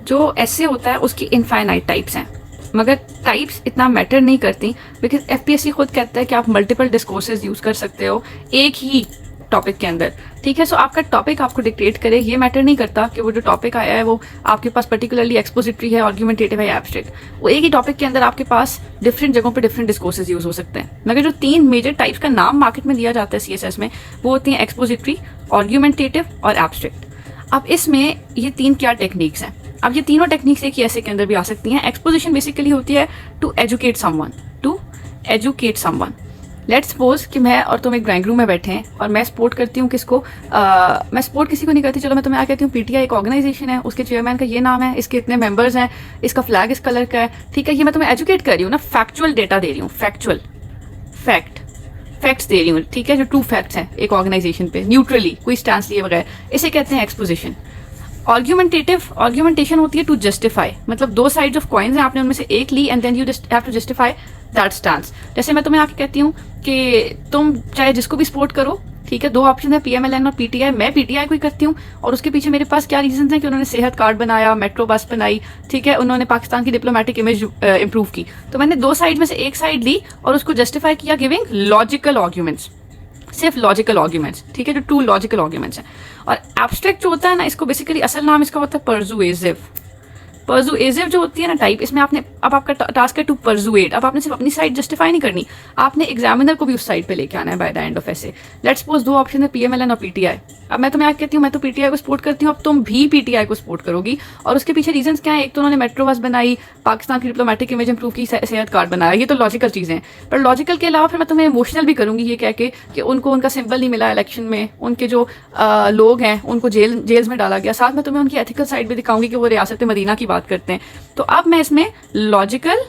जो ऐसे होता है उसकी इनफाइनाइट टाइप्स हैं, मगर टाइप्स इतना मैटर नहीं करती, बिकॉज एफपीएससी खुद कहता है कि आप मल्टीपल डिस्कोर्सेज यूज कर सकते हो एक ही टॉपिक के अंदर, ठीक है। सो आपका टॉपिक आपको डिक्टेट करे, ये मैटर नहीं करता कि वो जो टॉपिक आया है वो आपके पास पर्टिकुलरली एक्सपोजिटरी है, आर्गुमेंटेटिव है या एब्स्ट्रैक्ट, वो एक ही टॉपिक के अंदर आपके पास डिफरेंट जगहों पे डिफरेंट डिस्कोर्सेज यूज हो सकते हैं। मगर जो 3 मेजर टाइप्स का नाम मार्केट में दिया जाता है सीएसएस में, वो होती हैं एक्सपोजिटरी, आर्गुमेंटेटिव और एब्स्ट्रैक्ट। अब इसमें ये 3 क्या टेक्निक्स हैं। अब ये तीनों टेक्निक्स एक ही ऐसे के अंदर भी आ सकती हैं। एक्सपोजिशन बेसिकली होती है to educate someone, to educate someone. Let's suppose कि मैं और तुम एक ड्राइंग रूम में बैठे हैं और मैं सपोर्ट करती हूँ किसको, मैं सपोर्ट किसी को नहीं करती, चलो मैं तुम्हें आ कहती हूँ पीटीआई एक ऑर्गेनाइजेशन है, उसके चेयरमैन का ये नाम है, इसके इतने मेंबर्स हैं, इसका फ्लैग इस कलर का है, ठीक है। ये मैं तुम्हें एजुकेट कर रही हूँ ना, फैक्चुअल डेटा दे रही हूँ, फैक्चुअल फैक्ट्स दे रही हूँ, ठीक है, जो ट्रू फैक्ट्स हैं एक ऑर्गेनाइजेशन पे, न्यूट्रली कोई स्टैंस लिए बगैर, इसे कहते हैं एक्सपोजिशन। आर्ग्यूमेंटेशन होती है टू जस्टिफाई, मतलब 2 साइड्स ऑफ कॉइन्स हैं, आपने उनमें से एक ली and then you have to justify that stance. जैसे मैं तुम्हें आके कहती हूँ कि तुम चाहे जिसको भी सपोर्ट करो, ठीक है, 2 ऑप्शन है, पीएमएलएन और पीटीआई। मैं पीटीआई को ही करती हूँ और उसके पीछे मेरे पास क्या रीजन है कि उन्होंने सेहत कार्ड बनाया, मेट्रो बस बनाई, ठीक है, उन्होंने पाकिस्तान की डिप्लोमेटिक इमेज इंप्रूव की। तो मैंने 2 साइड में से एक साइड ली और उसको जस्टिफाई किया गिविंग लॉजिकल आर्ग्यूमेंट्स, सिर्फ लॉजिकल आर्ग्यूमेंट्स, ठीक है, जो 2 लॉजिकल आर्ग्यूमेंट्स हैं। और एब्स्ट्रैक्ट जो होता है ना, इसको बेसिकली असल नाम इसका होता है परसुएसिव। परसुएसिव जो होती है ना टाइप, इसमें आपने, अब आपका टास्क है टू परसुएट। अब आपने सिर्फ अपनी साइड जस्टिफाई नहीं करनी, आपने एग्जामिनर को भी उस साइड पे लेके आना है बाय द एंड ऑफ ऐसे। लेट्स सपोज 2 ऑप्शन है, पीएमएलएन और पीटीआई। अब मैं तुम्हें कहती हूँ मैं तो पीटीआई को सपोर्ट करती हूँ, अब तुम भी पीटीआई को सपोर्ट करोगी, और उसके पीछे रीजंस क्या है, एक तो उन्होंने मेट्रो बस बनाई, पाकिस्तान की डिप्लोमेटिक इमेज इंप्रूव की, सेहत कार्ड बनाया, ये तो लॉजिकल चीजें हैं। पर लॉजिकल के अलावा फिर मैं तुम्हें इमोशनल भी करूंगी ये कह के कि उनको उनका सिंबल नहीं मिला इलेक्शन में, उनके जो लोग हैं उनको जेल्स में डाला गया, साथ में तुम्हें उनकी एथिकल साइड भी दिखाऊंगी कि वो रियासत मदीना की बात करते हैं। तो अब मैं इसमें लॉजिकल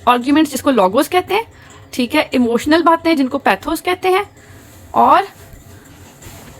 आर्ग्यूमेंट्स जिसको लॉगोस कहते हैं, ठीक है, इमोशनल बातें जिनको पैथोस कहते हैं, और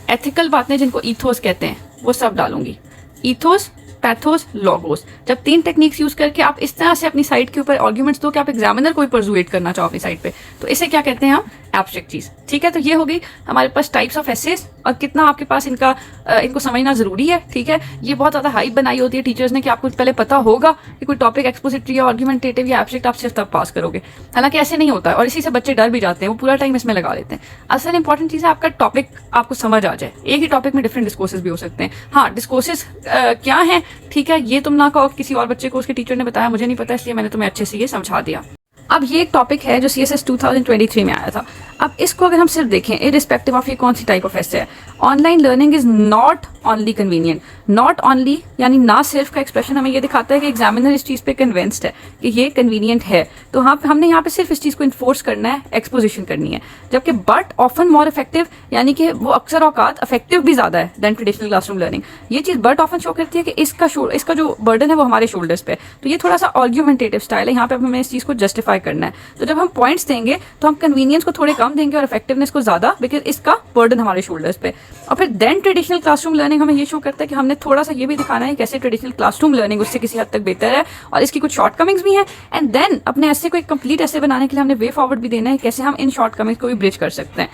एथिकल बातें जिनको ईथोस कहते हैं, वो सब डालूंगी। Ethos, pathos, logos. जब 3 टेक्निक्स यूज करके आप इस तरह से अपनी साइड के ऊपर आर्ग्यूमेंट्स दो कि आप एग्जामिनर को भी परसुएट करना चाहो अपनी साइड पे, तो इसे क्या कहते हैं हम, एब्स्ट्रैक्ट चीज, ठीक है। तो ये हो गई हमारे पास टाइप्स ऑफ एसेस और कितना आपके पास इनको समझना जरूरी है, ठीक है। ये बहुत ज्यादा हाइप बनाई होती है टीचर्स ने कि आपको पहले पता होगा कि कोई टॉपिक एक्सपोजिटरी या आर्ग्यूमेंटेटिव या एब्स्ट्रैक्ट, आप सिर्फ तब पास करोगे, हालांकि ऐसे नहीं होता है और इसी से बच्चे डर भी जाते हैं, वो पूरा टाइम इसमें लगा लेते हैं। असल इंपॉर्टेंट चीज है आपका टॉपिक आपको समझ आ जाए। एक ही टॉपिक में डिफरेंट डिस्कोर्सेज भी हो सकते हैं। हाँ, डिस्कोर्सेज क्या है, ठीक है, ये तुम ना कहो किसी और बच्चे को उसके टीचर ने बताया, मुझे नहीं पता, इसलिए मैंने तुम्हें अच्छे से ये समझा दिया। अब ये एक टॉपिक है जो सीएसएस 2023 में आया था। अब इसको अगर हम सिर्फ देखें इररिस्पेक्टिव ऑफ ये कौन सी टाइप ऑफ एसे है, online learning is not only convenient. Not only यानी ना सिर्फ का एक्सप्रेशन हमें ये दिखाता है कि एग्जामिनर इस चीज पे कन्विंस्ड है कि ये कन्वीनियंट है, तो हमने यहाँ पे सिर्फ इस चीज को इन्फोर्स करना है, एक्सपोजिशन करनी है। जबकि बट ऑफन मोर इफेक्टिव, यानी कि वो अक्सर औकात इफेक्टिव भी ज्यादा है देन ट्रेडिशनल क्लासरूम लर्निंग। ये चीज बट ऑफन शो करती है कि इसका जो बर्डन है वो हमारे शोल्डर्स पे, तो ये थोड़ा सा आर्ग्यूमेंटेटिव स्टाइल है, यहाँ पे हमें इस चीज को जस्टिफाई करना है। तो जब हम पॉइंट्स देंगे तो हम कन्वीनियंस को थोड़े कम देंगे और इफेक्टिवनेस को ज्यादा, बिकॉज इसका बर्डन हमारे शोल्डर्स पे। और फिर देन ट्रेडिशनल क्लासरूम लर्निंग हमें ये शो करता है कि हमने थोड़ा सा ये भी दिखाना है कैसे ट्रेडिशनल क्लासरूम लर्निंग उससे किसी हद तक बेहतर है और इसकी कुछ शॉर्टकमिंग्स भी हैं। एंड देन अपने ऐसे को एक कंप्लीट ऐसे बनाने के लिए हमने वे फॉरवर्ड भी देना है कैसे हम इन शॉर्टकमिंग्स को भी ब्रिज कर सकते हैं।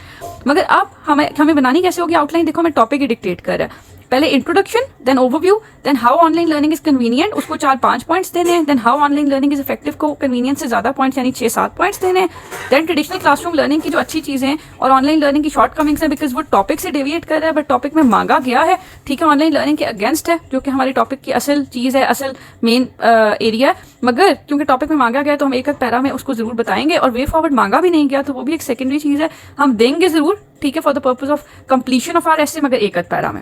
मगर अब हमें बनानी कैसे होगी आउटलाइन, देखो मैं टॉपिक ही डिक्टेट कर रहा है। पहले introduction, then overview, then how online learning is convenient, उसको 4-5 पॉइंट्स देने हैं। Then how online learning is effective को कन्वीनियंस से ज्यादा पॉइंट्स यानी 6-7 पॉइंट्स देने हैं। देन ट्रेडिशनल क्लासरूम लर्निंग की जो अच्छी चीजें हैं और ऑनलाइन लर्निंग की शॉर्ट कमिंग्स है बिकॉज वो टॉपिक से डेविएट कर रहा है बट टॉपिक में मांगा गया है, ठीक है, ऑनलाइन लर्निंग के अगेंस्ट है जो कि हमारे टॉपिक की असल चीज है, असल मेन एरिया है। मगर क्योंकि टॉपिक में मांगा गया तो हम एक पैरा में उसको जरूर बताएंगे और वे फॉरवर्ड मांगा भी नहीं गया तो वो भी एक सेकेंडरी चीज है, हम देंगे जरूर, ठीक है, for the purpose of completion of your essay, मगर एक पैरा में।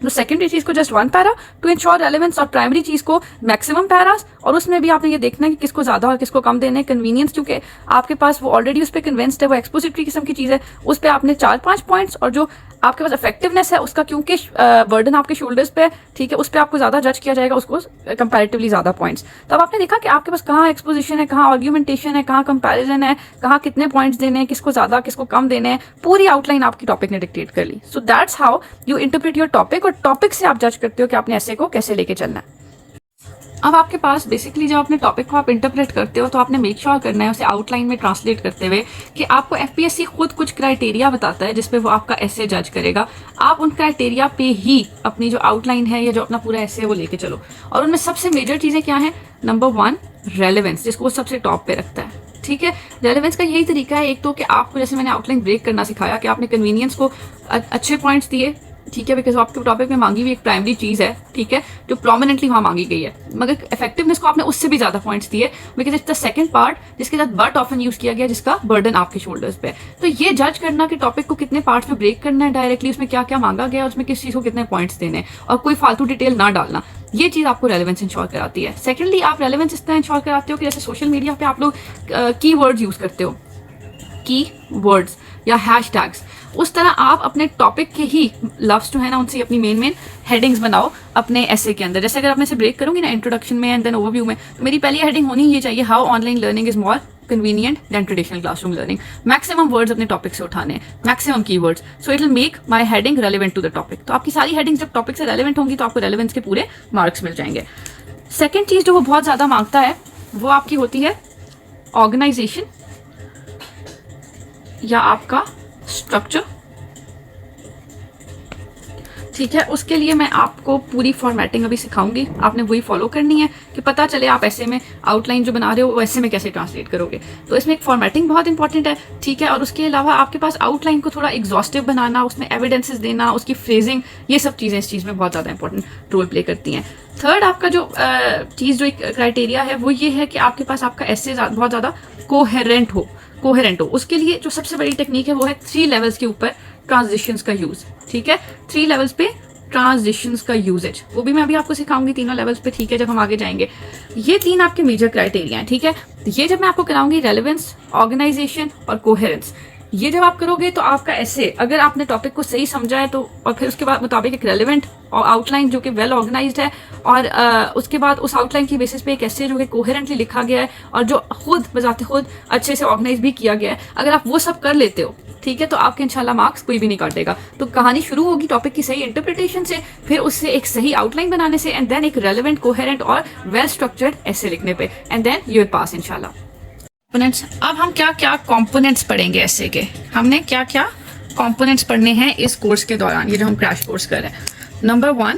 तो सेकेंडरी चीज को just 1 para to ensure relevance और प्राइमरी चीज को मैक्सिमम पैरास, और उसमें भी आपने ये देखना है कि किसको ज्यादा और किसको कम देना है। कन्वीनियंस क्योंकि आपके पास वो ऑलरेडी उस पर कन्विंस्ड है, वो एक्सपोजिटरी किस्म की चीज है, उस पर आपने 4-5 पॉइंट्स, और जो आपके पास इफेक्टिवनेस है उसका क्योंकि बर्डन आपके शोल्डर्स पे, ठीक है, उस पर आपको ज्यादा जज किया जाएगा, उसको कंपैरेटिवली ज्यादा पॉइंट्स। तो अब आपने देखा कि आपके पास कहाँ एक्सपोजिशन है, कहाँ आर्ग्यूमेंटेशन है, कहाँ कंपैरिजन है, कहाँ कितने पॉइंट्स देने हैं, किसको ज्यादा किसको कम देने हैं, पूरी आउटलाइन आपकी टॉपिक ने डिक्टेट कर ली। So that's how you interpret your topic, और टॉपिक से आप जज करते हो कि आपने ऐसे को कैसे लेके चलना है। अब आपके पास बेसिकली जब अपने टॉपिक को आप इंटरप्रेट करते हो तो आपने मेक श्योर करना है उसे आउटलाइन में ट्रांसलेट करते हुए कि आपको एफपीएससी खुद कुछ क्राइटेरिया बताता है जिसपे वो आपका एसे जज करेगा। आप उन क्राइटेरिया पे ही अपनी जो आउटलाइन है या जो अपना पूरा एसे है वो लेके चलो। और उनमें सबसे मेजर चीज़ें क्या हैं? नंबर 1 रेलेवेंस, जिसको वो सबसे टॉप पे रखता है। ठीक है, रेलेवेंस का यही तरीका है एक तो कि आपको, जैसे मैंने आउटलाइन ब्रेक करना सिखाया, कि आपने कन्वीनियंस को अच्छे पॉइंट्स दिए, ठीक है, बिकॉज आपके टॉपिक में मांगी हुई एक प्राइमरी चीज़ है, ठीक है, जो प्रोमिनेंटली वहाँ मांगी गई है, मगर इफेक्टिवनेस को आपने उससे भी ज़्यादा पॉइंट्स दिए, because it's the second part जिसके साथ बट ऑफन यूज़ किया गया, जिसका बर्डन आपके शोल्डर्स पे है। तो ये जज करना कि टॉपिक को कितने पार्ट्स में ब्रेक करना है डायरेक्टली, उसमें क्या क्या मांगा गया, उसमें किस चीज़ को कितने पॉइंट्स देने हैं, और कोई फालतू डिटेल ना डालना, ये चीज़ आपको रेलेवेंस इंश्योर कराती है। सेकेंडली, आप रेलेवेंस इस तरह इंश्योर कराते हो कि जैसे सोशल मीडिया पे आप लोग की वर्ड्स यूज़ करते हो, की वर्ड्स या हैश टैग्स, उस तरह आप अपने टॉपिक के ही लव्स जो है ना उनसे अपनी मेन हेडिंग्स बनाओ अपने ऐसे के अंदर। जैसे अगर आप मैं से ब्रेक करूंगी ना इंट्रोडक्शन में एंड देन ओवरव्यू में, तो मेरी पहली हेडिंग होनी ये चाहिए, how online learning is more convenient than traditional classroom learning. Maximum words अपने टॉपिक से उठाने हैं, maximum keywords, so it will make my heading relevant to the topic. तो आपकी सारी हेडिंग्स जब टॉपिक से रेलेवेंट होंगी तो आपको रेलेवेंस के पूरे मार्क्स मिल जाएंगे। सेकेंड चीज़ जो वो बहुत ज़्यादा मांगता है वो आपकी होती है ऑर्गेनाइजेशन या आपका स्ट्रक्चर। ठीक है, उसके लिए मैं आपको पूरी फॉर्मेटिंग अभी सिखाऊंगी, आपने वही फॉलो करनी है कि पता चले आप ऐसे में आउटलाइन जो बना रहे हो वो ऐसे में कैसे ट्रांसलेट करोगे। तो इसमें एक फॉर्मेटिंग बहुत इंपॉर्टेंट है, ठीक है, और उसके अलावा आपके पास आउटलाइन को थोड़ा एग्जॉस्टिव बनाना, उसमें एविडेंसेस देना, उसकी फ्रेजिंग, ये सब चीज़ें इस चीज़ में बहुत ज़्यादा इंपॉर्टेंट रोल प्ले करती हैं। थर्ड आपका जो चीज़ जो एक क्राइटेरिया है वो ये है कि आपके पास आपका ऐसे बहुत ज़्यादा कोहेरेंट हो। उसके लिए जो सबसे बड़ी टेक्निक है वो है 3 लेवल्स के ऊपर ट्रांजिशंस का यूज। ठीक है, 3 लेवल्स पे ट्रांजिशंस का यूजेज, वो भी मैं अभी आपको सिखाऊंगी तीनों लेवल्स पे, ठीक है, जब हम आगे जाएंगे। ये 3 आपके मेजर क्राइटेरिया हैं, ठीक है। ये जब मैं आपको कराऊंगी रेलेवेंस, ऑर्गेनाइजेशन और कोहेरेंस, ये जब आप करोगे तो आपका ऐसे, अगर आपने टॉपिक को सही समझा है तो, और फिर उसके बाद मुताबिक एक रेलेवेंट आउटलाइन जो कि वेल ऑर्गेनाइज्ड है, और उसके बाद उस आउटलाइन की बेसिस पे एक ऐसे जो कि कोहेरेंटली लिखा गया है और जो खुद बजाते खुद अच्छे से ऑर्गेनाइज भी किया गया है, अगर आप वो सब कर लेते हो, ठीक है, तो आपके इंशाल्लाह मार्क्स कोई भी नहीं काटेगा। तो कहानी शुरू होगी टॉपिक की सही इंटरप्रिटेशन से, फिर उससे एक सही आउटलाइन बनाने से, एंड देन एक रेलेवेंट, कोहेरेंट और वेल स्ट्रक्चर्ड ऐसे लिखने पे, and then you will pass इंशाल्लाह। कंपोनेंट्स, अब हम क्या क्या कंपोनेंट्स पढ़ेंगे ऐसे के, हमने क्या क्या कंपोनेंट्स पढ़ने हैं इस कोर्स के दौरान, ये जो हम क्रैश कोर्स कर रहे हैं। नंबर 1,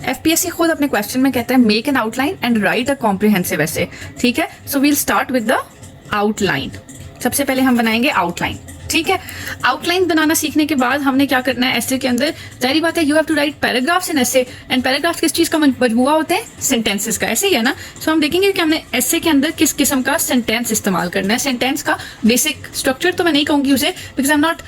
एफपीएससी खुद अपने क्वेश्चन में कहता है make an outline and write a comprehensive essay, ठीक है। So we'll start with the outline. सबसे पहले हम बनाएंगे आउटलाइन, ठीक है। आउटलाइन बनाना सीखने के बाद हमने क्या करना है ऐसे के अंदर, जाहिर बात है you have to write paragraphs in essay, and paragraphs किस चीज का मजमुआ होते हैं, सेंटेंसेस का, ऐसे ही है ना। सो हम देखेंगे कि हमने ऐसे के अंदर किस किस्म का सेंटेंस इस्तेमाल करना है। सेंटेंस का बेसिक स्ट्रक्चर तो मैं नहीं कहूंगी उसे, because I am not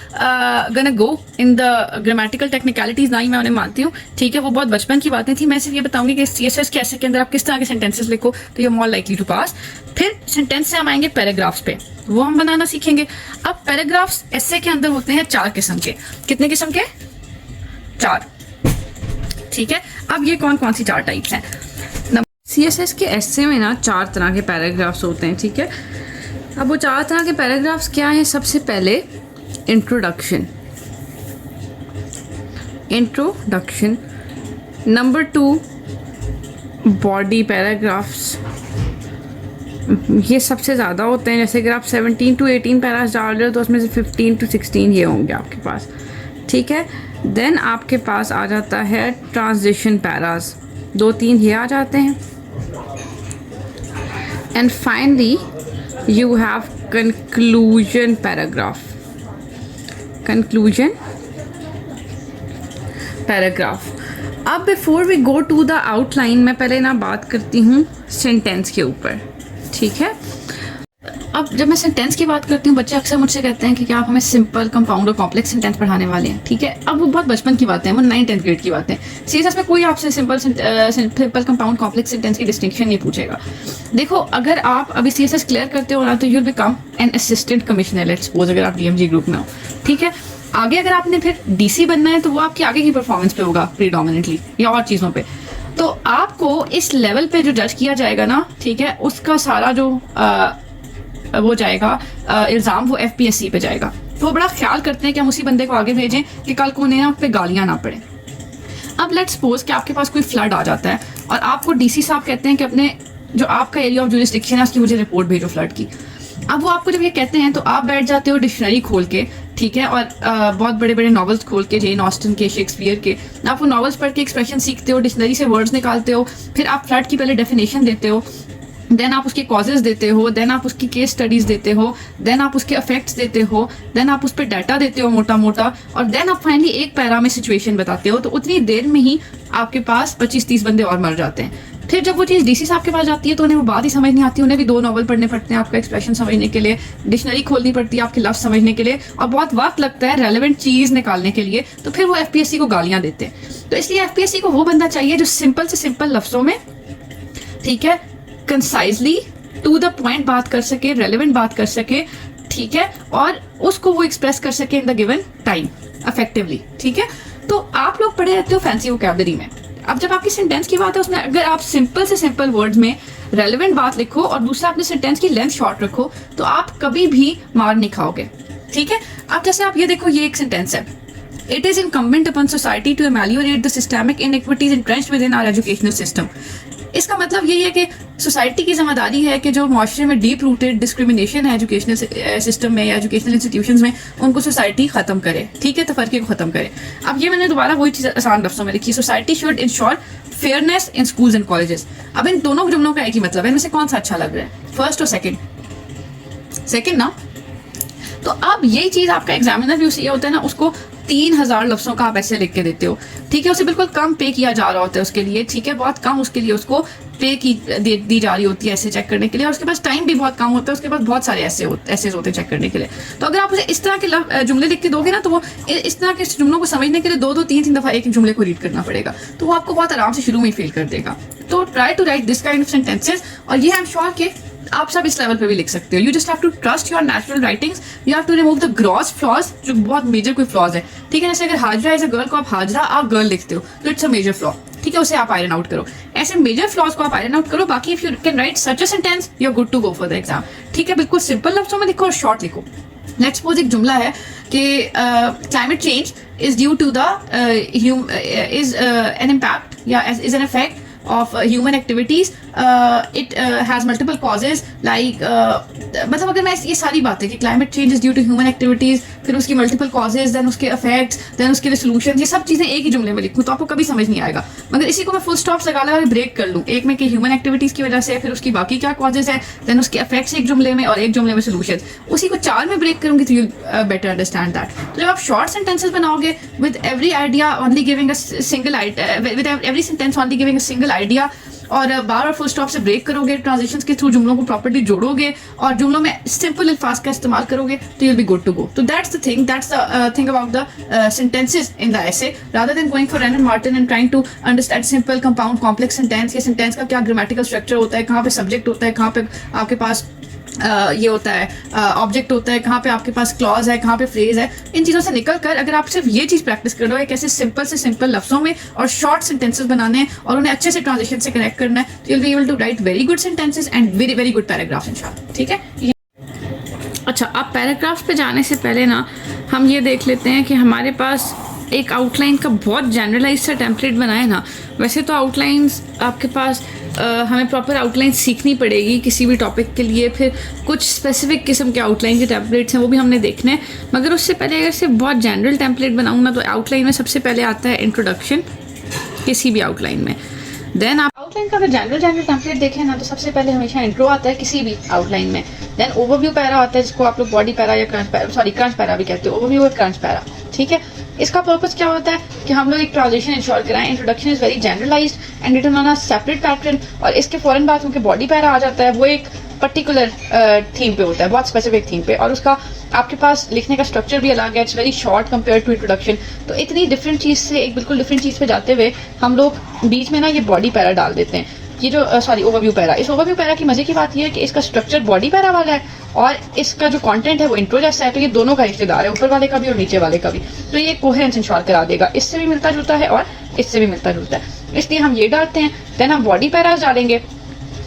gonna go in the grammatical technicalities, ना ही मैं उन्हें मानती हूँ, ठीक है, वो बहुत बचपन की बातें थी। मैं सिर्फ ये बताऊंगी कि सीएसएस के ऐसे के अंदर आप किस तरह के सेंटेंसेस लिखो तो you are more likely to pass. फिर सेंटेंस से हम आएंगे पैराग्राफ्स पे, वो हम बनाना सीखेंगे। अब पैराग्राफ्स ऐसे के अंदर होते हैं 4 किस्म के। कितने किस्म के? 4, ठीक है। अब ये कौन कौन सी 4 टाइप्स हैं? सीएसएस के ऐसे में ना 4 तरह के पैराग्राफ्स होते हैं, ठीक है। अब वो 4 तरह के पैराग्राफ्स क्या हैं? सबसे पहले इंट्रोडक्शन, नंबर 2 बॉडी पैराग्राफ्स, ये सबसे ज़्यादा होते हैं। जैसे अगर आप 17 to 18 पैरास डाल रहे हो तो उसमें से 15 to 16 ये होंगे आपके पास, ठीक है। देन आपके पास आ जाता है ट्रांजिशन पैरास, 2-3 ये आ जाते हैं। And finally you have conclusion paragraph, अब before we go to the outline, मैं पहले ना बात करती हूँ सेंटेंस के ऊपर, ठीक है। अब जब मैं सेंटेंस की बात करती हूँ, बच्चे अक्सर मुझसे कहते हैं कि क्या आप हमें सिंपल, कंपाउंड और कॉम्प्लेक्स सेंटेंस पढ़ाने वाले हैं, ठीक है। अब वो बहुत बचपन की बातें हैं, वो 9th-10th ग्रेड की बातें हैं। सीरियस में कोई आपसे सिंपल, कंपाउंड, कॉम्प्लेक्स सेंटेंस की डिस्टिंक्शन नहीं पूछेगा। देखो, अगर आप अभी सीएसएस क्लियर करते हो ना तो you will become an assistant commissioner, let's suppose, अगर आप डीएमजी ग्रुप में हो, ठीक है। आगे अगर आपने फिर डीसी बनना है तो वो आपकी आगे की परफॉर्मेंस पे होगा प्रीडोमिनेटली, या और चीज़ों पे। तो आपको इस लेवल पे जो जज किया जाएगा ना, ठीक है, उसका सारा जो वो जाएगा इल्ज़ाम, वो एफपीएससी पे जाएगा। तो बड़ा ख्याल करते हैं कि हम उसी बंदे को आगे भेजें कि कल को उन्हें आप पे गालियाँ ना पड़े। अब लेट्स सपोज कि आपके पास कोई फ्लड आ जाता है और आपको डीसी साहब कहते हैं कि अपने जो आपका एरिया ऑफ जुरिस्डिक्शन है उसकी मुझे रिपोर्ट भेजो फ्लड की। अब वो आपको जब ये कहते हैं तो आप बैठ जाते हो डिक्शनरी खोल के, ठीक है, और बहुत बड़े बड़े नॉवेल्स खोल के, जेन ऑस्टन के, शेक्सपियर के, आप वो नॉवेल्स पढ़ के एक्सप्रेशन सीखते हो, डिक्शनरी से वर्ड्स निकालते हो, फिर आप फ्लड की पहले डेफिनेशन देते हो, देन आप उसके कॉजेज देते हो, देन आप उसकी केस स्टडीज देते हो, देन आप उसके इफेक्ट्स देते हो, देन आप उस पर डाटा देते हो मोटा मोटा, और देन आप फाइनली एक पैरा में सिचुएशन बताते हो। तो उतनी देर में ही आपके पास 25-30 बंदे और मर जाते हैं। फिर जब वो चीज़ डीसी साहब के पास जाती है तो उन्हें वो बात ही समझ नहीं आती, उन्हें भी 2 नॉवल पढ़ने पड़ते हैं आपका एक्सप्रेशन समझने के लिए, डिक्शनरी खोलनी पड़ती है आपके लफ्ज़ समझने के लिए, और बहुत वक्त लगता है रेलेवेंट चीज़ निकालने के लिए। तो फिर वो एफपीएससी को गालियाँ देते हैं। तो इसलिए एफपीएससी को वो बंदा चाहिए जो सिंपल से सिंपल लफ्ज़ों में, ठीक है, कंसाइजली टू द पॉइंट बात कर सके, रेलेवेंट बात कर सके, ठीक है, और उसको वो एक्सप्रेस कर सके in the given time effectively, ठीक है। तो आप लोग पढ़े रहते हो फैंसी वोकैबुलरी में। अब जब आपकी सेंटेंस की बात है उसमें अगर आप सिंपल से सिंपल वर्ड्स में रेलेवेंट बात लिखो और दूसरा अपने सेंटेंस की लेंथ शॉर्ट रखो तो आप कभी भी मार नहीं खाओगे, ठीक है। अब जैसे आप ये देखो, ये एक सेंटेंस है, it is incumbent upon society to ameliorate the systemic inequities entrenched within our educational system. इसका मतलब यही है कि सोसाइटी की जिम्मेदारी है कि जो माशरे में डीप रूटेड डिस्क्रिमिनेशन है एजुकेशनल सिस्टम में या एजुकेशनल इंस्टीट्यूशंस में, उनको सोसाइटी खत्म करे, ठीक है, तफरके को खत्म करे। अब ये मैंने दोबारा वही चीज़ आसान लफ्ज़ों में लिखी, society should ensure fairness in schools and colleges. अब इन दोनों जुमलों का एक ही मतलब है, इनमें से कौन सा अच्छा लग रहा है, फर्स्ट और सेकेंड? सेकेंड ना। तो अब यही चीज़ आपका एग्जामिनर भी उसे होता है ना, उसको 3000 लफ्ज़ों का आप ऐसे लिख के देते हो, ठीक है, उसे बिल्कुल कम पे किया जा रहा होता है उसके लिए, ठीक है, बहुत कम उसके लिए उसको पे की दी जा रही होती है ऐसे चेक करने के लिए, और उसके पास टाइम भी बहुत कम होता है, उसके पास बहुत सारे ऐसे होते हैं चेक करने के लिए। तो अगर आप उसे इस तरह के जुमले लिख के दोगे ना तो वो इस तरह के जुमलों को समझने के लिए 2-3 दफ़ा एक जुमले को रीड करना पड़ेगा, तो वो आपको बहुत आराम से शुरू में ही फेल कर देगा। तो try to write this kind of sentences, और ये आई एम श्योर कि आप सब इस लेवल पे भी लिख सकते हो। You just have to trust your natural writings, you have to remove the gross flaws जो बहुत मेजर कोई फ्लॉज है, ठीक है। जैसे अगर हाजरा एज अ गर्ल को आप हाजरा आप गर्ल लिखते हो तो इट्स अ मेजर फ्लॉ, ठीक है, उसे आप आयरन आउट करो। ऐसे मेजर फ्लॉज को आप आयरन आउट करो, बाकी if you can write such a sentence you are good to go for the exam, ठीक है। बिल्कुल सिंपल लफ्ज़ों में लिखो और शॉर्ट लिखो। लेट्स सपोज एक जुमला है कि climate change is due to the is an impact या is an effect of human activities, it has multiple causes like मतलब अगर मैं ये सारी बातें कि climate change is due to human activities, फिर उसकी multiple causes, then उसके effects, then उसके resolutions, ये सब चीज़ें एक ही जुमले में लिखूँ तो आपको कभी समझ नहीं आएगा। मगर इसी को मैं full stops लगा लगा ब्रेक कर लूँ, एक में कि human activities की वजह से, फिर उसकी बाकी क्या causes है, then उसके effects एक जुमले में और एक जुमले में solutions, उसी को 4 में ब्रेक करूँगी तो you'll better understand that। तो जब आप short sentences बनाओगे with every idea only giving a single idea, with every sentence only giving a single idea, और बार फुल स्टॉप से ब्रेक करोगे, ट्रांजिशंस के थ्रू जुमलों को प्रॉपर्ली जोड़ोगे और जुमलों में सिंपल अल्फाज का इस्तेमाल करोगे तो you'll be good to go। तो that's the thing about the sentences in the essay rather than going for Randall Martin and trying to understand simple compound complex sentence, ये सेंटेंस का क्या ग्रामेटिकल स्ट्रक्चर होता है, कहाँ पे subject होता है, कहाँ पे आपके पास ये होता है ऑब्जेक्ट होता है, कहाँ पे आपके पास क्लॉज है, कहाँ पे फ्रेज है। इन चीज़ों से निकल कर अगर आप सिर्फ ये चीज़ प्रैक्टिस कर रहे हो कैसे सिंपल से सिंपल लफ्ज़ों में और शॉर्ट सेंटेंसेस बनाने हैं और उन्हें अच्छे से ट्रांजिशन से कनेक्ट करना है, तो you will be able to write very good sentences and very very good paragraphs इंशाल्लाह, ठीक है। अच्छा, अब पैराग्राफ्स पे जाने से पहले ना हम ये देख लेते हैं कि हमारे पास एक आउटलाइन का बहुत जनरलाइज सा टेम्पलेट बनाए ना। वैसे तो आउटलाइंस आपके पास हमें प्रॉपर आउटलाइन सीखनी पड़ेगी किसी भी टॉपिक के लिए, फिर कुछ स्पेसिफिक किस्म के आउटलाइन के टेम्पलेट्स हैं वो भी हमने देखने हैं। मगर उससे पहले अगर सिर्फ बहुत जनरल टेम्पलेट बनाऊँ ना तो आउटलाइन में सबसे पहले आता है इंट्रोडक्शन किसी भी आउटलाइन में। देन आप आउटलाइन का अगर जनरल टेम्पलेट देखें ना तो सबसे पहले हमेशा इंट्रो आता है किसी भी आउटलाइन में, देन ओवरव्यू पैरा आता है जिसको आप लोग बॉडी पैरा या क्रंच पैरा भी कहते हो, ओवरव्यू और क्रंच पैरा, ठीक है। इसका पर्पस क्या होता है कि हम लोग एक ट्रांजिशन इंश्योर कराएं। Introduction is very generalized and written on a separate pattern, और इसके फौरन बाद उनके बॉडी पैरा आ जाता है, वो एक पर्टिकुलर थीम पे होता है, बहुत स्पेसिफिक थीम पे, और उसका आपके पास लिखने का स्ट्रक्चर भी अलग है, it's very short compare to introduction. तो इतनी डिफरेंट चीज़ से एक बिल्कुल डिफरेंट चीज़ पे जाते हुए हम लोग बीच में ना ये बॉडी पैरा डाल देते हैं, ये जो ओवरव्यू पैरा। इस ओवरव्यू पैरा की मजे की बात यह है कि इसका स्ट्रक्चर बॉडी पैरा वाला है और इसका जो कंटेंट है वो इंट्रो जैसा है, तो ये दोनों का हिस्सेदार है, ऊपर वाले का भी और नीचे वाले का भी, तो ये कोहेरेंस इंश्योर करा देगा। इससे भी मिलता जुलता है और इससे भी मिलता जुलता है, इसलिए हम ये डालते हैं। देन हम बॉडी पैरास डालेंगे,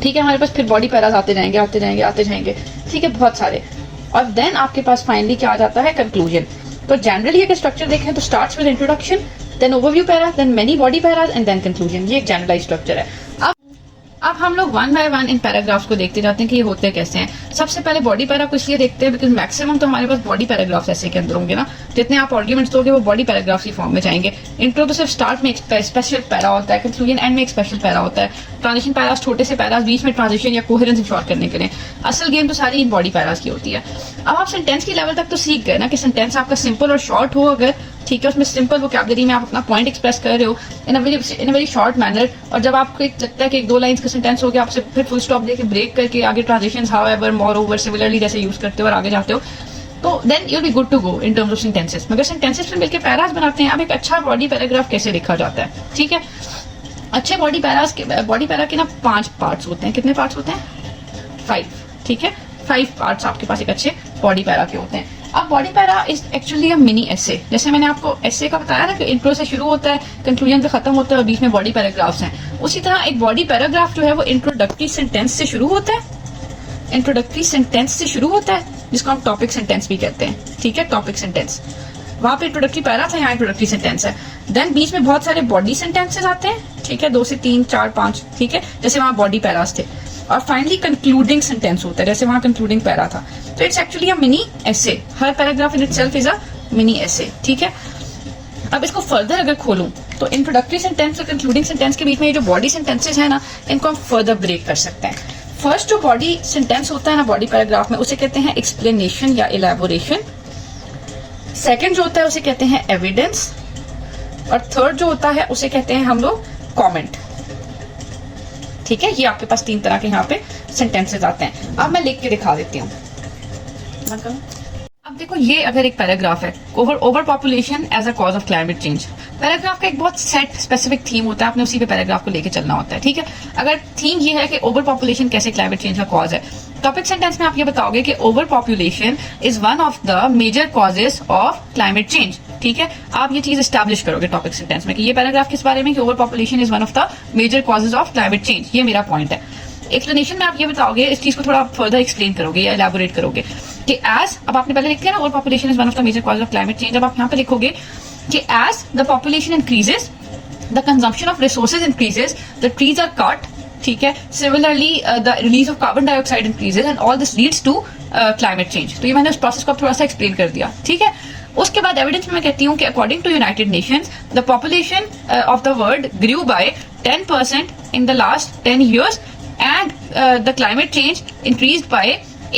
ठीक है, हमारे पास फिर बॉडी पैरास आते जाएंगे, ठीक है, बहुत सारे। और देन आपके पास फाइनली क्या आ जाता है, कंक्लूजन। तो जनरली अगर स्ट्रक्चर देखें तो starts with introduction, then overview para, then many body paras and then conclusion. ये एक जनरलाइज स्ट्रक्चर है। अब हम लोग वन बाय वन इन पैराग्राफ्स को देखते जाते हैं कि ये होते कैसे हैं। सबसे पहले बॉडी पैरा को इसलिए देखते हैं बिकॉज मैक्सिमम तो हमारे पास बॉडी पैराग्राफ्स ऐसे के अंदर होंगे ना, जितने आप आर्ग्यूमेंट्स दोगे वो बॉडी पैराग्राफ्स की फॉर्म में जाएंगे। इंट्रो तो सिर्फ स्टार्ट में एक स्पेशल पैरा होता है, कंक्लूजन एंड में एक स्पेशल पैरा होता है, ट्रांजिशन पैरास छोटे से पैरास बीच में ट्रांजिशन या कोहेरेंस इंश्योर करने के लिए। असल गेम तो सारी इन बॉडी पैरास की होती है। अब आप सेंटेंस की लेवल तक तो सीख गए ना कि सेंटेंस आपका सिंपल और शॉर्ट हो अगर, ठीक है, उसमें सिंपल वोकैबुलरी में आप अपना पॉइंट एक्सप्रेस कर रहे हो इन अ वेरी शॉर्ट मैनर, और जब आपको एक लगता है कि एक दो लाइंस का सेंटेंस हो गया, आपसे फिर फुल स्टॉप देके ब्रेक करके आगे ट्रांजिशंस, हाउएवर, मोरओवर, सिमिलरली जैसे यूज करते हो और आगे जाते हो, तो then you will be good to go in terms of sentences. मगर सेंटेंसेस में मिलकर पैरास बनाते हैं। अब एक अच्छा बॉडी पैराग्राफ कैसे लिखा जाता है, ठीक है, अच्छे बॉडी पैरा के ना 5 पार्ट्स होते हैं। कितने पार्ट्स होते हैं? 5, ठीक है, 5 पार्ट्स आपके पास एक अच्छे बॉडी पैरा के होते हैं। अब body para is actually a mini essay. जैसे मैंने आपको एसे का बताया ना कि इंट्रो से शुरू होता है, कंक्लूजन पे खत्म होता है और बीच में बॉडी पैराग्राफ्स हैं, उसी तरह एक बॉडी पैराग्राफ जो है वो इंट्रोडक्टरी सेंटेंस से शुरू होता है। इंट्रोडक्टरी सेंटेंस से शुरू होता है जिसको हम टॉपिक सेंटेंस भी कहते हैं, ठीक है, टॉपिक सेंटेंस। वहां पे इंट्रोडक्टरी पैरा था, यहाँ इंट्रोडक्टरी सेंटेंस है। देन बीच में बहुत सारे बॉडी सेंटेंसेस आते हैं, ठीक है, 2 से 3 4 5, ठीक है, जैसे वहां बॉडी पैरास थे। और फाइनली कंक्लूडिंग सेंटेंस होता है, जैसे वहां कंक्लूडिंग पैरा था। तो it's actually a mini essay. हर paragraph in itself is a mini essay, ठीक है। अब इसको फर्दर अगर खोलूं तो इंट्रोडक्टरी सेंटेंस और कंक्लूडिंग सेंटेंस के बीच में ये जो बॉडी सेंटेंसेस है ना, इनको हम फर्दर ब्रेक कर सकते हैं। फर्स्ट जो बॉडी सेंटेंस होता है ना बॉडी पैराग्राफ में, उसे कहते हैं एक्सप्लेनेशन या इलैबोरेशन। सेकंड जो होता है उसे कहते हैं एविडेंस, और थर्ड जो होता है उसे कहते हैं हम लोग कमेंट, ठीक है। ये आपके पास 3 तरह के यहाँ पे सेंटेंसेस आते हैं। अब मैं लिख के दिखा देती हूँ। अब देखो, ये अगर एक पैराग्राफ है, over population as a cause of climate change. Paragraph का एक बहुत सेट स्पेसिफिक थीम होता है, आपने उसी पे पैराग्राफ को लेके चलना होता है, ठीक है। अगर थीम ये है कि ओवर पॉपुलेशन कैसे क्लाइमेट चेंज का कॉज है, टॉपिक सेंटेंस में आप ये बताओगे कि over population is one of the major causes of climate change, ठीक है। आप ये चीज एस्टैब्लिश करोगे टॉपिक सेंटेंस में कि ये पैराग्राफ किस बारे में, कि over population is one of the major causes of climate change, ये मेरा पॉइंट है। एक्सप्लेनेशन में आप ये बताओगे, इस चीज को थोड़ा फर्दर एक्सप्लेन करोगे या एलैबोरेट करोगे कि एज, अब आपने पहले लिखा है ना over population is one of the major cause of climate change, अब आप यहाँ पे लिखोगे कि as the population increases the consumption of resources increases, the trees are cut, ठीक है, similarly the release of carbon dioxide increases and all this leads to climate change. तो ये मैंने उस प्रोसेस को थोड़ा सा एक्सप्लेन कर दिया, ठीक है। उसके बाद एविडेंस में मैं कहती हूँ कि according to United Nations the population of the world grew by 10% in the last 10 years and the climate change increased by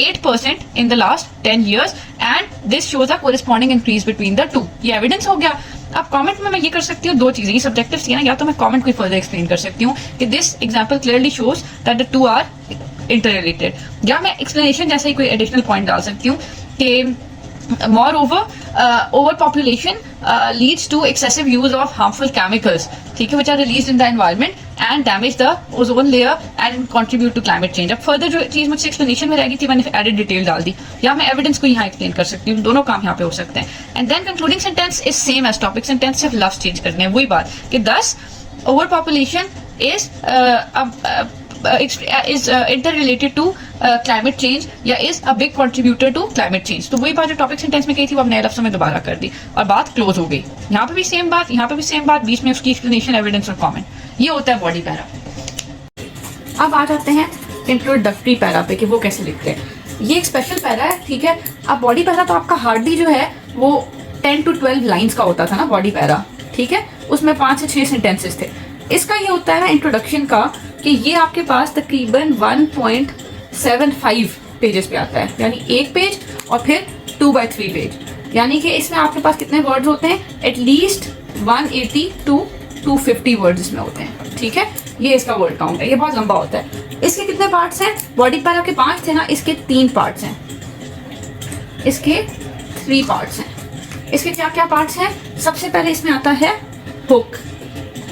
8% in the last 10 years and this shows a corresponding increase between the two. ये evidence हो गया। अब comment में मैं ये कर सकती हूँ 2 चीजें, ये सब्जेक्टिव थी ना, या तो मैं कमेंट को फर्दर एक्सप्लेन कर सकती हूँ कि this example clearly shows that the two are interrelated, या मैं एक्सप्लेनेशन जैसे ही कोई एडिशनल पॉइंट डाल सकती हूँ कि moreover overpopulation leads to excessive use of harmful chemicals, ठीक है, which are released in the environment and damage the ozone layer and contribute to climate change. अब फर्दर जो चीज मुझसे एक्सप्लेनेशन में रहेगी थी मैंने एडेड डिटेल डाल दी, या मैं एविडेंस को यहाँ एक्सप्लेन कर सकती हूँ, दोनों काम यहाँ पे हो सकते हैं। And then concluding sentence is same as topic sentence, सिर्फ लफ्ज चेंज करने हैं, वही बात कि thus overpopulation is interrelated to climate change या is a big contributor to climate change। तो वही बात जो टॉपिक सेंटेंस में कही थी वो अब नए लफ्ज़ों में दोबारा कर दी और बात क्लोज हो गई। यहाँ पे भी सेम बात, यहाँ पे भी सेम बात, बीच में उसकी एक्सप्लेनेशन, एविडेंस और कमेंट, ये होता है बॉडी पैरा। अब आ जाते हैं इंट्रोडक्टरी पैरा पे कि वो कैसे लिखते हैं। ये एक स्पेशल पैरा है, ठीक है। अब बॉडी पैरा तो आपका हार्डली जो है वो 10 to 12 लाइन्स का होता था ना बॉडी पैरा, ठीक है, उसमें 5 से 6 सेंटेंसेस थे। इसका ये होता है ना इंट्रोडक्शन का कि ये आपके पास तकरीबन 1.75 पेजेस पे आता है, यानी 1 पेज और फिर 2/3 पेज, यानी कि इसमें आपके पास कितने वर्ड्स होते हैं, एटलीस्ट 180 to 250 वर्ड्स इसमें होते हैं, ठीक है। ये इसका वर्ड काउंट है, ये बहुत लंबा होता है। इसके कितने पार्ट्स हैं, बॉडी पैरा के 5 थे ना, इसके 3 पार्ट्स हैं, इसके 3 पार्ट्स हैं। इसके क्या क्या पार्ट्स हैं, सबसे पहले इसमें आता है हुक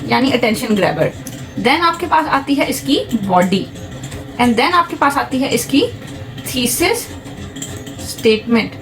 यानी अटेंशन ग्रैबर, देन आपके पास आती है इसकी बॉडी, एंड देन आपके पास आती है इसकी थीसिस स्टेटमेंट।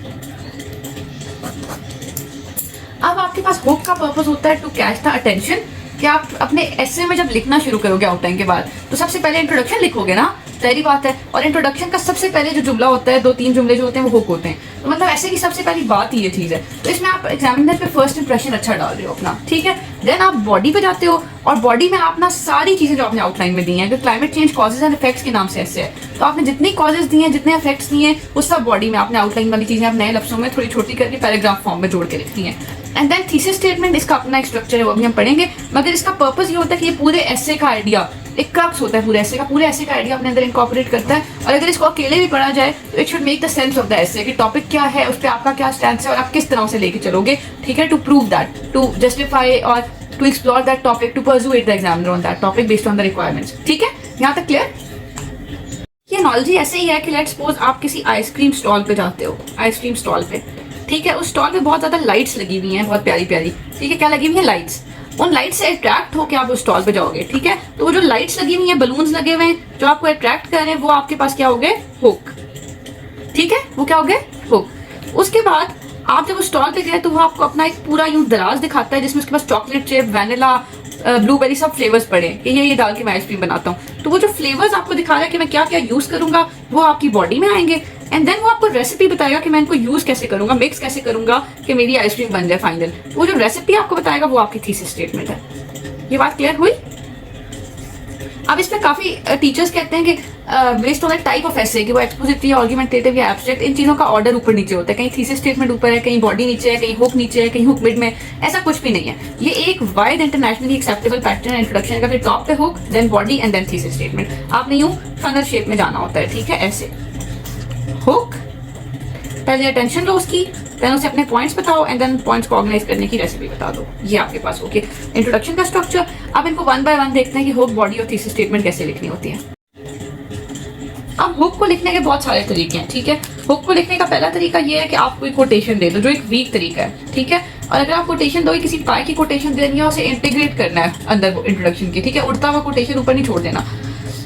अब आपके पास हुक का पर्पस होता है टू कैच द अटेंशन, कि आप अपने एसे में जब लिखना शुरू करोगे आउटलाइन के बाद तो सबसे पहले इंट्रोडक्शन लिखोगे ना, सारी बात है। और इंट्रोडक्शन का सबसे पहले जो जुमला होता है, 2-3 जुमले जो होते हैं वो हुक होते हैं। तो मतलब ऐसे की सबसे पहली बात ये चीज़ है। तो इसमें आप एग्जामिनर पे फर्स्ट इंप्रेशन अच्छा डाल रहे हो अपना, ठीक है। देन आप बॉडी पे जाते हो और बॉडी में आप ना सारी चीज़ें जो आपने आउटलाइन में दी हैं, अगर climate change causes and effects के नाम से ऐसे है, तो आपने जितनी कॉजेज दी हैं, जितने इफेक्ट्स दिए हैं, वो सब बॉडी में आपने आउटलाइन वाली चीज़ें आप नए लफ्ज़ों में थोड़ी छोटी करके पैराग्राफ फॉर्म में जोड़ के लिखती हैं। एंड देन थीसिस स्टेटमेंट, इसका अपना एक स्ट्रक्चर है, वो भी हम पढ़ेंगे, मगर इसका पर्पस ये होता है कि ये पूरे एसे का आइडिया, एक क्रक्स होता है पूरे ऐसे का आइडिया अपने अंदर इनकॉर्पोरेट करता है। और अगर इसको अकेले भी पढ़ा जाए तो it should make the sense of the ऐसे कि टॉपिक क्या है, उस पर आपका क्या स्टैंड है और आप किस तरह से लेके चलोगे, ठीक है, to prove that, to justify और to explore that topic, to persuade the examiner on that topic based on the requirements, ठीक है। यहाँ तक क्लियर? ये एनालॉजी ऐसे ही है कि लेट्स सपोज आप किसी आइसक्रीम स्टॉल पे जाते हो, आइसक्रीम स्टॉल पे, ठीक है, उस स्टॉल पे बहुत ज्यादा लाइट्स लगी हुई हैं, बहुत प्यारी प्यारी, ठीक है, क्या लगी हुई है, लाइट्स। उन लाइट से अट्रैक्ट होकर आप उस स्टॉल पे जाओगे, ठीक है। तो वो जो लाइट्स लगी हुई हैं, बलून्स लगे हुए हैं जो आपको अट्रैक्ट कर रहे हैं, वो आपके पास क्या हो गए, हुक, ठीक है, वो क्या हो गए, हुक। उसके बाद आप जब उस स्टॉल पे गए तो वो आपको अपना एक पूरा यूं दराज दिखाता है जिसमें उसके पास चॉकलेट चिप, वैनिला, ब्लूबेरी सब फ्लेवर्स पड़े कि ये डाल के मैं आइसक्रीम बनाता हूँ। तो वो जो फ्लेवर्स आपको दिखा रहा है कि मैं क्या क्या यूज करूंगा, वो आपकी बॉडी में आएंगे एंड देन वो आपको रेसिपी बताएगा कि मैं इनको यूज कैसे करूंगा, मिक्स कैसे करूंगा कि मेरी आइसक्रीम बन जाए फाइनल। वो जो रेसिपी आपको बताएगा वो आपकी थीसिस स्टेटमेंट है। ये बात क्लियर हुई? अब इसमें काफी टीचर्स कहते हैं कि based on the type of essay कि वो एक्सपोजिटरी, आर्गुमेंटेटिव या एब्स्ट्रैक्ट, इन चीजों का ऑर्डर ऊपर नीचे होता है, कहीं थीसिस स्टेटमेंट ऊपर है, कहीं बॉडी नीचे है, कहीं हुक नीचे है, कहीं हुक मिड में, ऐसा कुछ भी नहीं है। ये एक वाइड इंटरनेशनली एक्सेप्टेबल पैटर्न है इंट्रोडक्शन का, फिर टॉप पे hook, then body and then thesis statement. आपने यूं फनल शेप में जाना होता है, ठीक है, ऐसे हुक, पहले अटेंशन लो उसकी, देन उसे अपने पॉइंट्स बताओ एंड देन पॉइंट्स को ऑर्गेनाइज करने की रेसिपी बता दो। ये आपके पास ओके इंट्रोडक्शन का स्ट्रक्चर। अब इनको वन बाय वन देखते हैं कि हुक, बॉडी और थीसिस स्टेटमेंट कैसे लिखनी होती है। अब हुक को लिखने के बहुत सारे तरीके हैं, ठीक है। हुक को लिखने का पहला तरीका ये है कि आप कोई कोटेशन दे दो, जो एक वीक तरीका है, ठीक है। और अगर आप कोटेशन दो, किसी पाई की कोटेशन देनी है, उसे इंटीग्रेट करना है अंदर इंट्रोडक्शन के, ठीक है, उड़ता हुआ कोटेशन ऊपर नहीं छोड़ देना।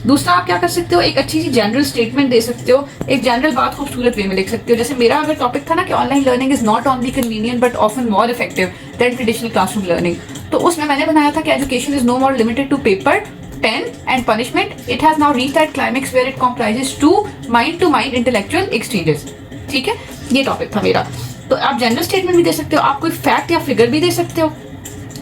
दूसरा आप क्या कर सकते हो, एक अच्छी सी जनरल स्टेटमेंट दे सकते हो, एक जनरल बात खूबसूरत वे में लिख सकते हो। जैसे मेरा अगर टॉपिक था ना कि online learning is not only convenient but often more effective than traditional classroom learning, तो उसमें मैंने बनाया था कि education is no more limited to paper, pen and punishment, it has now reached that climax where it comprises to mind intellectual exchanges, ठीक है। ये topic था मेरा। तो आप जनरल स्टेटमेंट भी दे सकते हो, आप कोई फैक्ट या फिगर भी दे सकते हो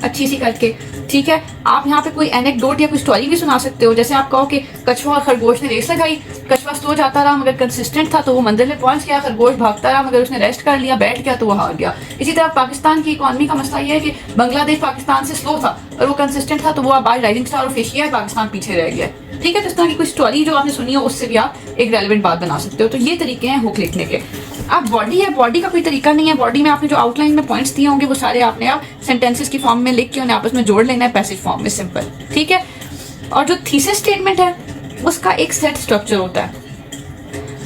अच्छी सी करके, ठीक है। आप यहाँ पे कोई एनेक्डोट या कोई स्टोरी भी सुना सकते हो। जैसे आप कहो कि कछुआ और खरगोश ने रेस लगाई, कछुआ स्लो जाता रहा मगर कंसिस्टेंट था तो वो मंजिल में पहुंच गया, खरगोश भागता रहा मगर उसने रेस्ट कर लिया, बैठ गया तो वो हार गया। इसी तरह पाकिस्तान की इकॉनमी का मसला ये है कि बांग्लादेश पाकिस्तान से स्लो था और वो कंसिस्टेंट था तो वो आज राइजिंग स्टार ऑफ एशिया है, पाकिस्तान पीछे रह गया, ठीक है। तो इस तरह की कोई स्टोरी जो आपने सुनी हो उससे भी आप एक रेलिवेंट बात बना सकते हो। तो ये तरीके हैं हुक लिखने के। अब बॉडी है, बॉडी का कोई तरीका नहीं है। बॉडी में आपने जो आउटलाइन में पॉइंट्स दिए होंगे वो सारे आपने आप सेंटेंसेस की फॉर्म में लिख के उन्हें आपस में जोड़ लेना है, पैसेज फॉर्म में, सिंपल, ठीक है। और जो थीसिस स्टेटमेंट है उसका एक सेट स्ट्रक्चर होता है।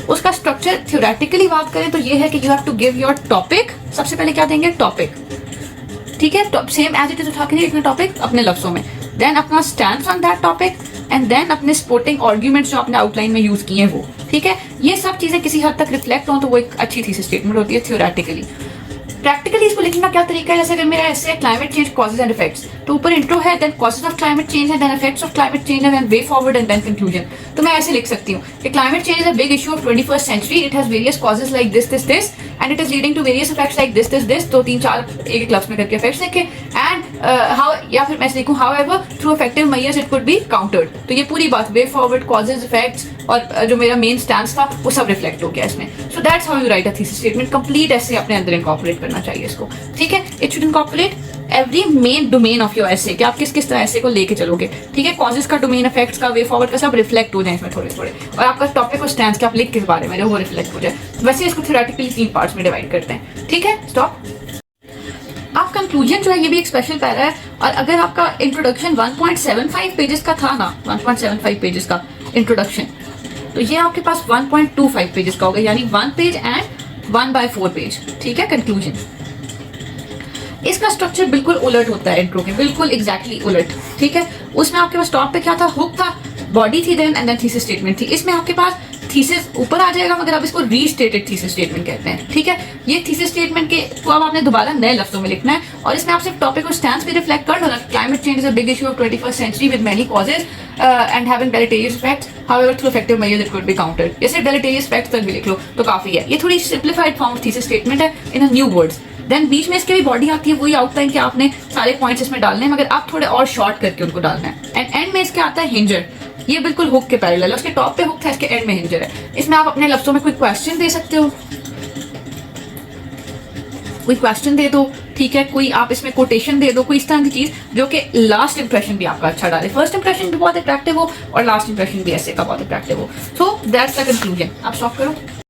उसका स्ट्रक्चर थ्योरेटिकली बात करें तो ये है कि you have to give your topic. सबसे पहले क्या देंगे, टॉपिक, ठीक है, सेम एज इट इज उठा के नहीं लिखना टॉपिक अपने लफ्जों में, देन अपना stand on that topic and then अपने सपोर्टिंग आर्ग्यूमेंट्स जो आपने आउटलाइन में यूज किए हैं वो, ठीक है। ये सब चीजें किसी हद तक रिफ्लेक्ट हो तो वो एक अच्छी थीसिस स्टेटमेंट होती है थ्योरेटिकली। प्रैक्टिकली इसको लिखने का क्या तरीका है, जैसे अगर मेरा essay climate change causes and effects, तो ऊपर इंट्रो है, then causes of climate change है, then effects of climate change है, then way forward and then conclusion. तो मैं ऐसे लिख सकती हूँ कि climate change is a big issue of 21st century, it has various causes like this this this and it is leading to various effects like this this this. तो 3-4 एक लफ्ज में करके इफेक्ट्स लिखे एंड हाउ, या फिर मैं ऐसे लिखूँ however through effective measures it could be countered. तो ये पूरी बात वे फॉरवर्ड, कॉजेज, इफेक्ट्स और जो मेरा मेन स्टैंस था वो सब रिफ्लेक्ट हो गया इसमें। सो that's how you right a thesis statement. Complete ऐसे अपने अंदर इनकॉर्पोरेट करना चाहिए इसको, ठीक है। It should incorporate every main domain of your एसे कि आप किस किस तरह एसे को लेके चलोगे, ठीक है। कॉजेज का डोमेन, इफेक्ट्स का, वे फॉरवर्ड का सब रिफ्लेक्ट हो जाए इसमें थोड़े थोड़े, और आपका टॉपिक और स्टैंस के आप लिख किस बारे में वो रिफ्लेक्ट हो जाए। वैसे इसको थ्योरेटिकली 3 पार्ट्स में डिवाइड करते हैं, ठीक है। स्टॉप। आप कंक्लूजन जो है ये भी एक स्पेशल पैरा है, और अगर आपका इंट्रोडक्शन 1.75 पेजेस का था ना, 1.75 पेजेस का इंट्रोडक्शन, तो ये आपके पास 1.25 पेजेस का होगा, यानी 1 पेज एंड 1/4 पेज, ठीक है, कंक्लूजन। इसका स्ट्रक्चर बिल्कुल उलट होता है इंट्रो के, बिल्कुल एग्जैक्टली उलट, ठीक है। उसमें आपके पास टॉप पे क्या था, हुक था, बॉडी थी, then and then thesis statement थी। इसमें आपके पास थीसिस ऊपर आ जाएगा मगर आप इसको रीस्टेटेड थीसिस स्टेटमेंट कहते हैं, ठीक है। ये थीसिस स्टेटमेंट के को अब आपने दोबारा नए लफ्जों में लिखना है, और इसमें आप सिर्फ टॉपिक और स्टैंस भी रिफ्लेक्ट कर दो ना। Climate change is a big issue of 21st century with many causes and having deleterious effects, however through effective measures it could be countered. जैसे deleterious effects तक भी लिख लो तो काफी है. ये थोड़ी simplified form of thesis statement है in a new words. Then बीच में इसके भी बॉडी आती है, वही आउटलाइन कि आपने सारे पॉइंट्स इसमें डालने हैं, मगर आप थोड़े और शॉर्ट करके उनको डालना है. एंड एंड में इसके आता है हिंजर. ये बिल्कुल हुक के पैरेलल है, उसके टॉप पे हुक था, इसके एंड में हिंजर है. इसमें आप अपने लफ्जों में कोई क्वेश्चन दे सकते हो, कोई क्वेश्चन दे दो, ठीक है, कोई आप इसमें कोटेशन दे दो, कोई इस तरह की चीज जो कि लास्ट इंप्रेशन भी आपका अच्छा डाले, फर्स्ट इंप्रेशन भी बहुत अट्रैक्टिव हो और लास्ट इंप्रेशन भी ऐसे का बहुत अट्रैक्टिव हो. So that's the conclusion. आप स्टॉप करो.